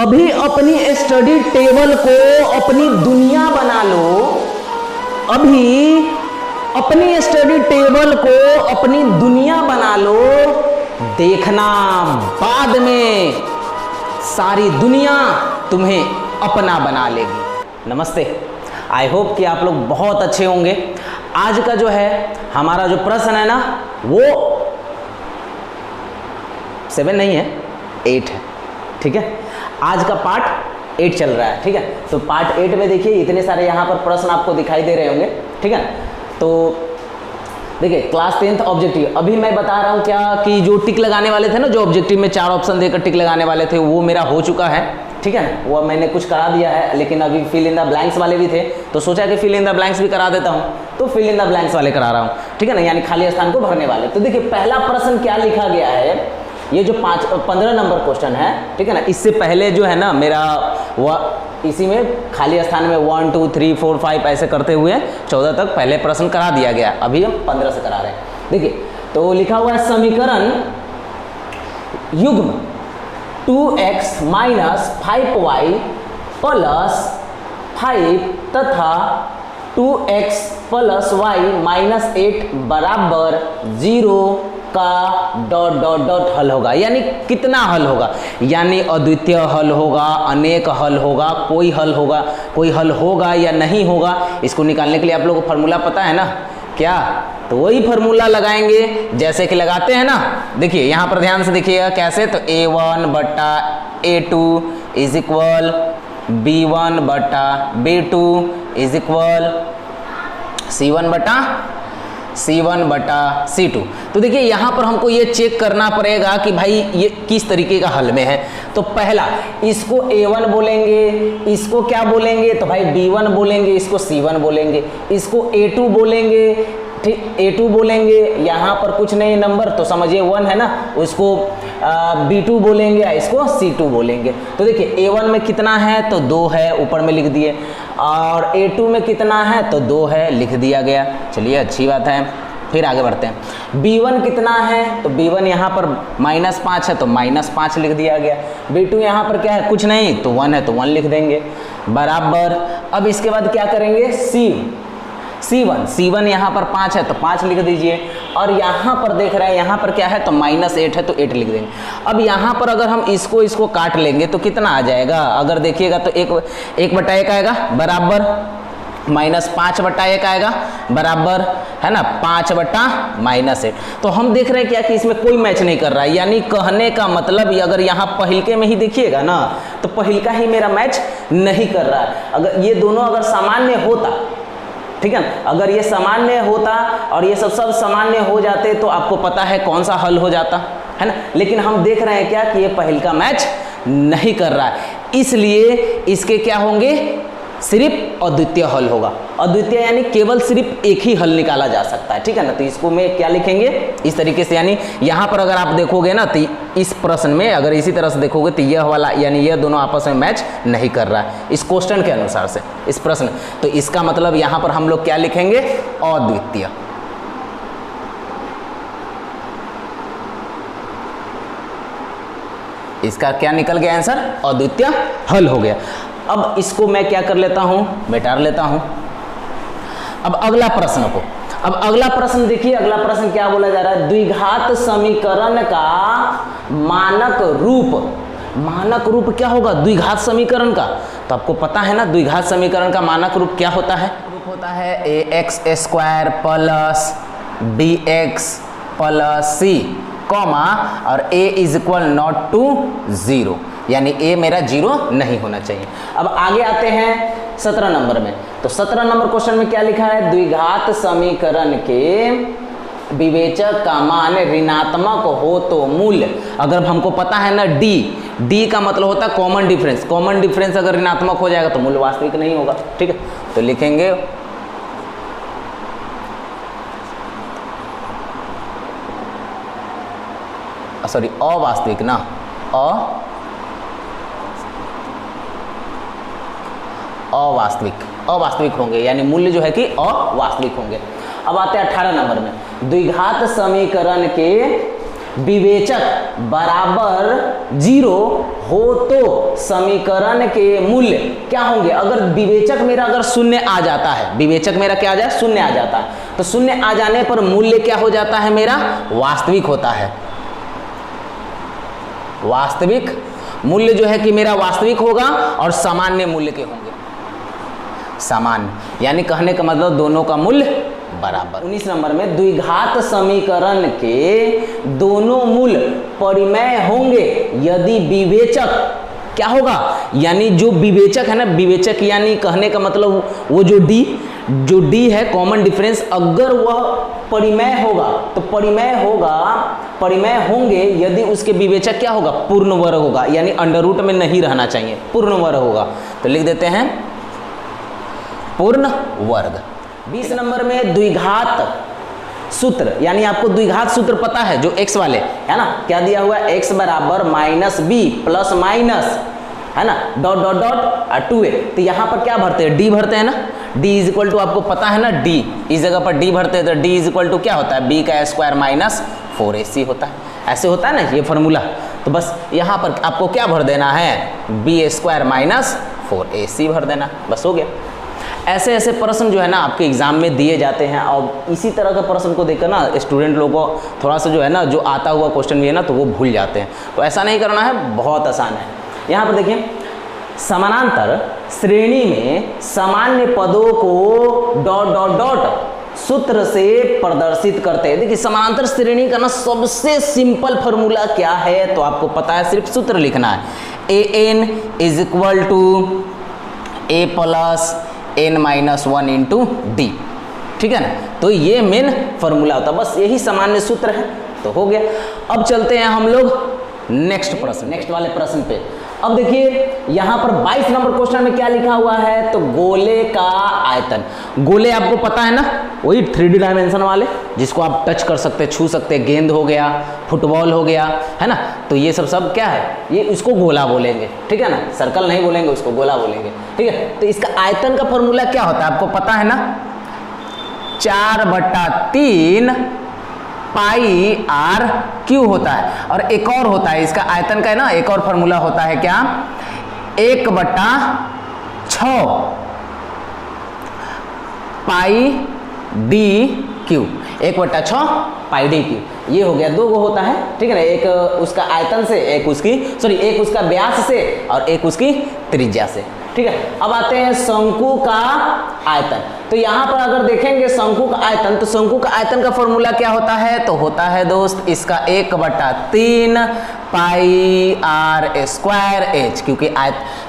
अभी अपनी study table को अपनी दुनिया बना लो, अभी अपनी स्टडी टेबल को अपनी दुनिया बना लो, देखना बाद में सारी दुनिया तुम्हें अपना बना लेगी। नमस्ते, आई होप कि आप लोग बहुत अच्छे होंगे। आज का जो है हमारा जो प्रश्न है ना वो 7 नहीं है, 8 है। ठीक है, आज का पार्ट 8 चल रहा है। ठीक है, तो पार्ट 8 में देखिए इतने सारे यहाँ पर प्रश्न आपको दिखाई दे रहे होंगे। ठीक है, तो देखिए क्लास 10th ऑब्जेक्टिव अभी मैं बता रहा हूँ क्या कि जो टिक लगाने वाले थे ना, जो ऑब्जेक्टिव में 4 ऑप्शन देकर टिक लगाने वाले थे वो मेरा हो चुका है। ठीक है ना, वो मैंने कुछ करा दिया है, लेकिन अभी फिल इन द ब्लैंक्स वाले भी थे तो सोचा कि फिल इन द ब्लैंक्स भी करा देता हूँ, तो फिल इन द ब्लैंक्स वाले करा रहा हूँ। ठीक है ना, यानी खाली स्थान को भरने वाले। तो देखिए पहला प्रश्न क्या लिखा गया है, ये जो 15 नंबर क्वेश्चन है। ठीक है ना, इससे पहले जो है ना मेरा इसी में खाली स्थान में 1 2 3 4 5 ऐसे करते हुए 14 तक पहले प्रश्न करा दिया गया, अभी हम 15 से करा रहे हैं। देखिए तो लिखा हुआ है समीकरण युग्म 2x माइनस 5y प्लस 5 तथा 2x प्लस y माइनस 8 बराबर 0 का डॉट डॉट डॉट हल होगा। यानी कितना हल होगा, यानी अद्वितीय हल होगा, अनेक हल होगा, कोई हल होगा या नहीं होगा। इसको निकालने के लिए आप लोगों को फार्मूला पता है ना क्या, तो वही फार्मूला लगाएंगे जैसे कि लगाते हैं ना। देखिए यहाँ पर ध्यान से देखिएगा कैसे, तो a1 बटा a2 इज इक्वल b1 बटा b2 इज इक्वल c1 बटा c2। तो देखिए यहाँ पर हमको ये चेक करना पड़ेगा कि भाई ये किस तरीके का हल में है। तो पहला इसको a1 बोलेंगे, इसको क्या बोलेंगे, तो भाई b1 बोलेंगे, इसको c1 बोलेंगे, इसको a2 बोलेंगे। ठीक, a2 बोलेंगे, यहाँ पर कुछ नहीं नंबर तो समझिए 1 है ना, उसको b2 बोलेंगे, इसको c2 बोलेंगे। तो देखिए a1 में कितना है तो 2 है, ऊपर में लिख दिए, और a2 में कितना है तो 2 है, लिख दिया गया। चलिए अच्छी बात है, फिर आगे बढ़ते हैं। b1 कितना है तो b1 यहाँ पर -5 है तो -5 लिख दिया गया। b2 यहाँ पर क्या है, कुछ नहीं तो 1 है तो 1 लिख देंगे, बराबर। अब इसके बाद क्या करेंगे, C1 यहाँ पर 5 है तो 5 लिख दीजिए, और यहाँ पर देख रहे हैं यहाँ पर क्या है तो -8 है तो 8 लिख देंगे। अब यहाँ पर अगर हम इसको काट लेंगे तो कितना आ जाएगा, अगर देखिएगा तो 1 बटा 1 आएगा, बराबर -5 बटा 1 आएगा, बराबर है ना 5 बटा -8। तो हम देख रहे हैं क्या कि इसमें कोई मैच नहीं कर रहा है, यानी कहने का मतलब अगर यहाँ पहिलके में ही देखिएगा ना तो पहिलका ही मेरा मैच नहीं कर रहा है। अगर ये दोनों अगर सामान्य होता, ठीक है, अगर ये सामान्य होता और ये सब सामान्य हो जाते तो आपको पता है कौन सा हल हो जाता है ना, लेकिन हम देख रहे हैं क्या कि ये पहिलका मैच नहीं कर रहा है, इसलिए इसके क्या होंगे, सिर्फ अद्वितीय हल होगा। अद्वितीय यानी केवल सिर्फ एक ही हल निकाला जा सकता है। ठीक है ना, तो इसको मैं क्या लिखेंगे इस तरीके से, यानी यहाँ पर अगर आप देखोगे ना तो इस प्रश्न में अगर इसी तरह से देखोगे तो यह वाला यानी यह दोनों आपस में मैच नहीं कर रहा है इस क्वेश्चन के अनुसार से, इस प्रश्न। तो इसका मतलब यहाँ पर हम लोग क्या लिखेंगे, अद्वितीय। इसका क्या निकल गया आंसर, अद्वितीय हल हो गया। अब इसको मैं क्या कर लेता हूं, मिटा लेता हूं। अब अगला प्रश्न देखिए, अगला प्रश्न क्या बोला जा रहा है, द्विघात समीकरण का मानक रूप क्या होगा द्विघात समीकरण का, तो आपको पता है ना द्विघात समीकरण का मानक रूप क्या होता है, रूप होता है ax² plus bx plus c comma और a is equal not to 0, यानी a मेरा 0 नहीं होना चाहिए। अब आगे आते हैं 17 नंबर में। तो 17 नंबर क्वेश्चन में क्या लिखा है, द्विघात समीकरण के विवेचक का मान ऋणात्मक हो तो मूल्य, अगर हमको पता है ना d का मतलब होता है कॉमन डिफरेंस अगर ऋणात्मक हो जाएगा तो मूल्य वास्तविक नहीं होगा। ठीक है, तो लिखेंगे सॉरी अवास्तविक ना, अवास्तविक होंगे, यानी मूल्य जो है कि अवास्तविक होंगे। अब आते हैं 18 नंबर में, द्विघात समीकरण के विवेचक बराबर 0 हो तो समीकरण के मूल्य क्या होंगे। अगर विवेचक मेरा अगर शून्य आ जाता है, विवेचक मेरा क्या आ जाए, शून्य आ जाता है, तो शून्य आ जाने पर मूल्य क्या हो जाता है, मेरा वास्तविक होता है। वास्तविक मूल्य जो है कि मेरा वास्तविक होगा और सामान्य मूल्य के होंगे, सामान्य, यानी कहने का मतलब दोनों का मूल्य बराबर। 19 नंबर में द्विघात समीकरण के दोनों मूल परिमेय होंगे यदि विवेचक क्या होगा, यानी जो विवेचक है ना, विवेचक यानी कहने का मतलब वो जो डी है कॉमन डिफरेंस, अगर वह परिमेय होगा तो परिमेय होंगे यदि उसके विवेचक क्या होगा, पूर्ण वर्ग होगा, यानी अंडर रूट में नहीं रहना चाहिए, पूर्ण वर्ग होगा। तो लिख देते हैं पूर्ण वर्ग। 20 नंबर में द्विघात सूत्र, यानी आपको द्विघात सूत्र पता है जो x वाले है ना, क्या दिया हुआ है, x बराबर -b प्लस माइनस है ना डॉट डॉट डॉट 2a। तो यहाँ पर क्या भरते हैं, d भरते हैं ना, d इज इक्वल टू आपको पता है ना, d इस जगह पर d भरते हैं तो d इज इक्वल टू क्या होता है, b का स्क्वायर माइनस 4ac होता है, ऐसे होता है ना ये फॉर्मूला। तो बस यहाँ पर आपको क्या भर देना है, b स्क्वायर माइनस 4ac भर देना, बस हो गया। ऐसे ऐसे प्रश्न जो है ना आपके एग्जाम में दिए जाते हैं, और इसी तरह का प्रश्न को देखकर ना स्टूडेंट लोगों को थोड़ा सा जो है ना, जो आता हुआ क्वेश्चन भी है ना तो वो भूल जाते हैं। तो ऐसा नहीं करना है, बहुत आसान है। यहाँ पर देखिए, समानांतर श्रेणी में सामान्य पदों को डॉट डॉट डॉट सूत्र से प्रदर्शित करते हैं। देखिए समानांतर श्रेणी का ना सबसे सिंपल फॉर्मूला क्या है, तो आपको पता है, सिर्फ सूत्र लिखना है, an is equal to a plus n-1 into D, ठीक है ना। तो ये मेन फॉर्मूला होता है, बस यही सामान्य सूत्र है, तो हो गया। अब चलते हैं हम लोग नेक्स्ट वाले प्रश्न पे। अब देखिए यहाँ पर 22 नंबर क्वेश्चन में क्या लिखा हुआ है, तो गोले का आयतन। गोले आपको पता है ना, वही 3D डायमेंशन वाले जिसको आप टच कर सकते, छू सकते, गेंद हो गया, फुटबॉल हो गया, है ना। तो ये सब क्या है, ये इसको गोला बोलेंगे, ठीक है ना, सर्कल नहीं बोलेंगे, उसको गोला बोलेंगे, ठीक है। तो इसका आयतन का फॉर्मूला क्या होता है आपको पता है ना, 4/3 पाई आर क्यू होता है। और एक और होता है इसका आयतन का है ना, एक और फॉर्मूला होता है क्या, 1/6 पाई डी क्यू, 1/6 पाई डी क्यू। ये हो गया, दो गो होता है, ठीक है ना, एक उसका आयतन से, एक उसका व्यास से और एक उसकी त्रिज्या से, ठीक है। अब आते हैं शंकु का आयतन। तो यहाँ पर अगर देखेंगे शंकु का आयतन, तो शंकु का आयतन का फॉर्मूला क्या होता है, तो होता है दोस्त इसका 1/3 पाई आर स्क्वायर एच, क्योंकि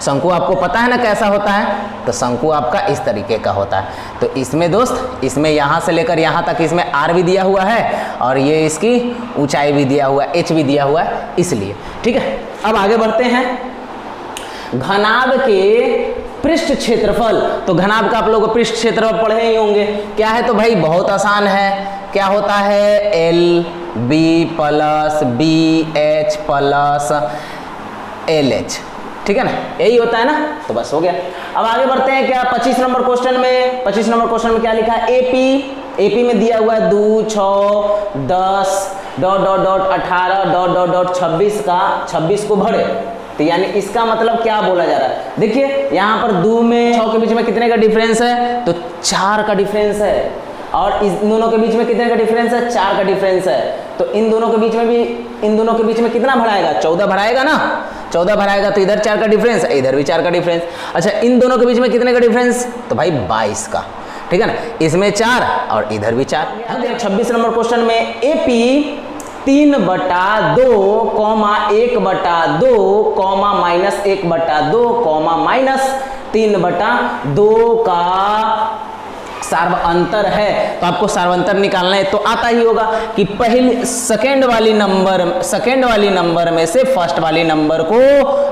शंकु आपको पता है ना कैसा होता है, तो शंकु आपका इस तरीके का होता है। तो इसमें दोस्त, इसमें यहाँ से लेकर यहाँ तक इसमें आर भी दिया हुआ है और ये इसकी ऊंचाई भी दिया हुआ है, एच भी दिया हुआ है, इसलिए, ठीक है। अब आगे बढ़ते हैं, घनाभ के पृष्ठ क्षेत्रफल। तो घनाभ का आप लोग पृष्ठ क्षेत्रफल पढ़े ही होंगे, क्या है, तो भाई बहुत आसान है, क्या होता है, L B plus B H plus L H, ठीक है ना, यही होता है ना। तो बस हो गया। अब आगे बढ़ते हैं, क्या 25 नंबर क्वेश्चन में क्या लिखा है, एपी में दिया हुआ है 2, 6, 10 dot dot dot 18 dot dot dot 26 को भरे। तो यानी इसका मतलब क्या बोला जा रहा है, देखिए यहाँ पर 2 में 6 के बीच में कितने का डिफरेंस है, तो 4 का डिफरेंस है, और इन दोनों के बीच में कितने का डिफरेंस है, 4 का डिफरेंस है। तो इन दोनों के बीच में कितना भराएगा, 14 भराएगा ना, 14 भराएगा, तो इधर 4 का डिफरेंस, इधर भी 4 का डिफरेंस। अच्छा, इन दोनों के बीच में कितने का डिफरेंस, तो भाई 22 का, ठीक है ना, इसमें 4 और इधर भी 4। 26 नंबर क्वेश्चन में एपी 3/2, 1/2, -1/2, -3/2 का सार्वअंतर है। तो आपको सार्वअंतर निकालना है, तो आता ही होगा कि पहली सेकंड वाली नंबर में से फर्स्ट वाली नंबर को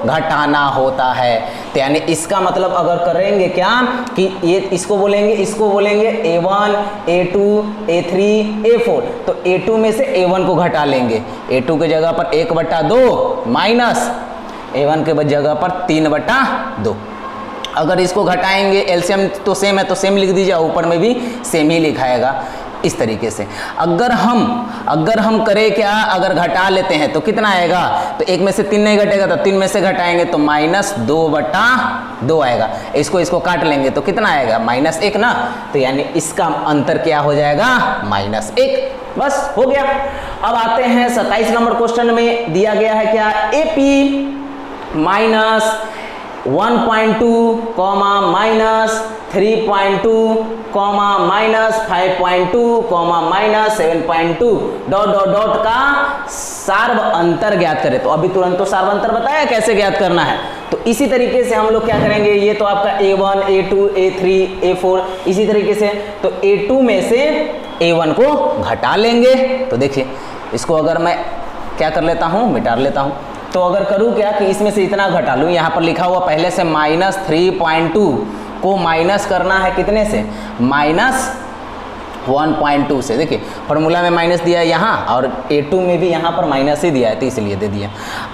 घटाना होता है। तो यानी इसका मतलब अगर करेंगे क्या कि ये इसको बोलेंगे A1, A2, A3, A4, तो A2 में से A1 को घटा लेंगे, A2 के जगह पर 1/2 माइनस A1 के जगह पर 3/2। अगर इसको घटाएंगे, एलसीएम तो सेम है तो सेम लिख दीजिए, ऊपर में भी सेम ही लिखाएगा। इस तरीके से। अगर हम करें क्या, अगर घटा लेते हैं तो कितना आएगा, तो 1 में से 3 नहीं घटेगा तो 3 में से घटाएंगे तो -2/2 आएगा। इसको काट लेंगे तो कितना आएगा, -1 ना, तो यानी इसका अंतर क्या हो जाएगा, -1। बस हो गया। अब आते हैं 27 नंबर क्वेश्चन में दिया गया है क्या, AP -1.2, -3.2, -5.2, -7.2 ... का सार्व अंतर ज्ञात करें। तो अभी तुरंत तो सार्व अंतर बताया कैसे ज्ञात करना है। तो इसी तरीके से हम लोग क्या करेंगे, ये तो आपका A1, A2, A3, A4 इसी तरीके से, तो A2 में से A1 को घटा लेंगे। तो देखिए इसको अगर मैं क्या कर लेता हूँ, मिटा लेता हूँ। तो अगर करूँ क्या कि इसमें से इतना घटा लूँ, यहाँ पर लिखा हुआ पहले से -3.2 को माइनस करना है कितने से, -1.2 से। देखिए फॉर्मूला में माइनस दिया है यहाँ, और A2 में भी यहाँ पर माइनस ही दिया है तो इसलिए दे दिया।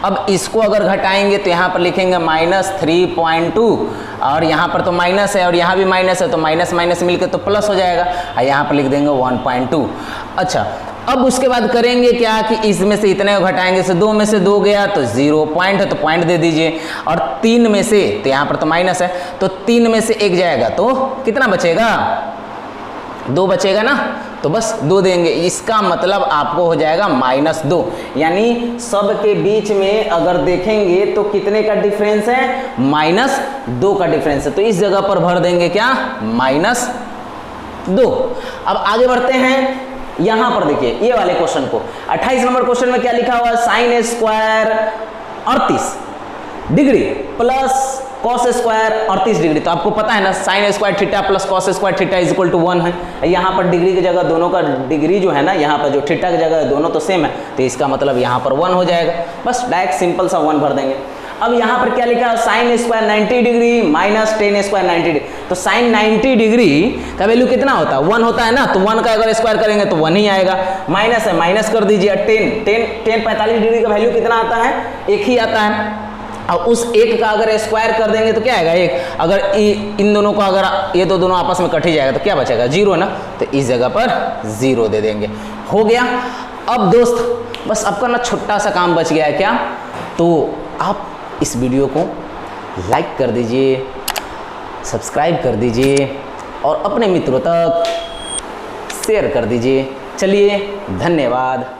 अब इसको अगर घटाएंगे तो यहाँ पर लिखेंगे -3.2, और यहाँ पर तो माइनस है और यहाँ भी माइनस है, तो माइनस माइनस मिलकर तो प्लस हो जाएगा, और यहाँ पर लिख देंगे 1.2। अच्छा, अब उसके बाद करेंगे क्या कि इसमें से इतने को घटाएंगे, से 2 में से 2 गया तो 0 पॉइंट है तो पॉइंट दे दीजिए, और 3 में से, तो यहाँ पर तो माइनस है तो 3 में से 1 जाएगा तो कितना बचेगा, 2 बचेगा ना, तो बस 2 देंगे। इसका मतलब आपको हो जाएगा -2, यानी सब के बीच में अगर देखेंगे तो कितने का डिफरेंस है, -2 का डिफरेंस है। तो इस जगह पर भर देंगे क्या, -2। अब आगे बढ़ते हैं, यहां पर देखिए ये वाले क्वेश्चन को, 28 नंबर क्वेश्चन में क्या लिखा हुआ है, sin square 38 degree plus cos square 38 degree. तो आपको पता है ना sin square theta plus cos square theta = 1 है। यहाँ पर डिग्री की जगह दोनों का डिग्री जो है ना, यहाँ पर जो थीटा की जगह दोनों तो सेम है, तो इसका मतलब यहाँ पर 1 हो जाएगा। बस डायरेक्ट सिंपल सा 1 भर देंगे। अब यहाँ पर क्या लिखा है, sin square 90 degree minus tan square 90 degree. तो sin 90 डिग्री का वैल्यू कितना होता है, 1 होता है ना, तो 1 का अगर स्क्वायर करेंगे तो 1 ही आएगा। माइनस है, माइनस कर दीजिए। tan 45 डिग्री का वैल्यू कितना आता है, 1 ही आता है। और उस 1 का अगर स्क्वायर कर देंगे तो क्या आएगा, 1। अगर इन दोनों को अगर ये तो दोनों आपस में कट ही जाएगा तो क्या बचेगा, 0 ना, तो इस जगह पर 0 दे देंगे। हो गया। अब दोस्त बस आपका ना छोटा सा काम बच गया है क्या, तो आप इस वीडियो को लाइक कर दीजिए, सब्सक्राइब कर दीजिए और अपने मित्रों तक शेयर कर दीजिए। चलिए, धन्यवाद।